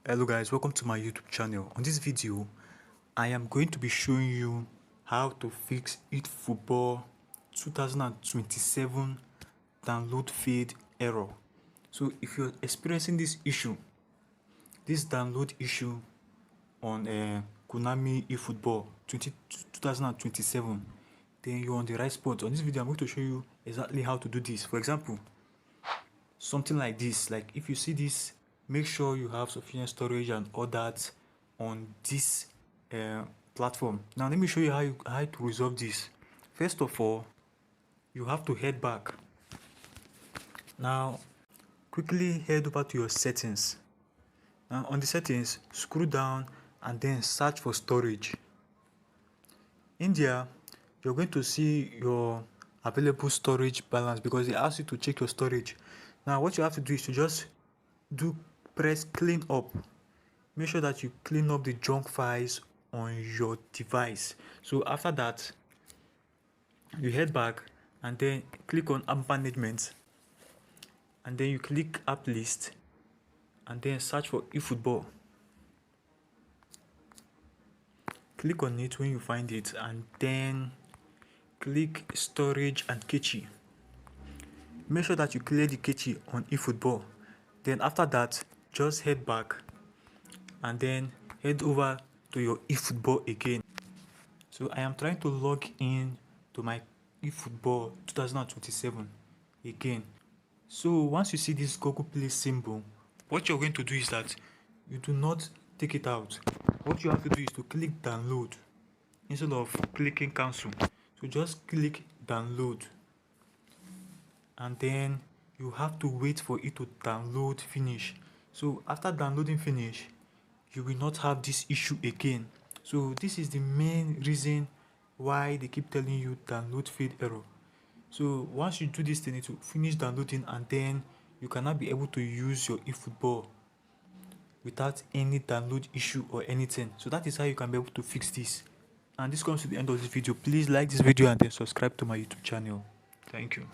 Hello guys, welcome to my YouTube channel. On this video, I am going to be showing you how to fix eFootball 2027 download feed error. So if you're experiencing this download issue on Konami eFootball 2027, then you're on the right spot. On this video, I'm going to show you exactly how to do this. For example, something like this, like if you see this, make sure you have sufficient storage and all that on this platform. Now let me show you how to resolve this. First of all, you have to head back. Now quickly head over to your settings. Now on the settings, scroll down and then search for storage. In there, you're going to see your available storage balance because they ask you to check your storage. Now what you have to do is to just press clean up. Make sure that you clean up the junk files on your device. So after that, you head back and then click on app management, and then you click app list and then search for eFootball. Click on it when you find it and then click storage and cache. Make sure that you clear the cache on eFootball. Then after that, just head back and then head over to your eFootball again. So I am trying to log in to my eFootball 2027 again. So once you see this Google Play symbol, what you're going to do is that you do not take it out. What you have to do is to click download instead of clicking cancel. So just click download and then you have to wait for it to download finish. So after downloading finish, you will not have this issue again. So this is the main reason why they keep telling you download feed error. So once you do this thing, it will finish downloading and then you cannot be able to use your eFootball without any download issue or anything. So that is how you can be able to fix this. And this comes to the end of this video. Please like this video and then subscribe to my YouTube channel. Thank you.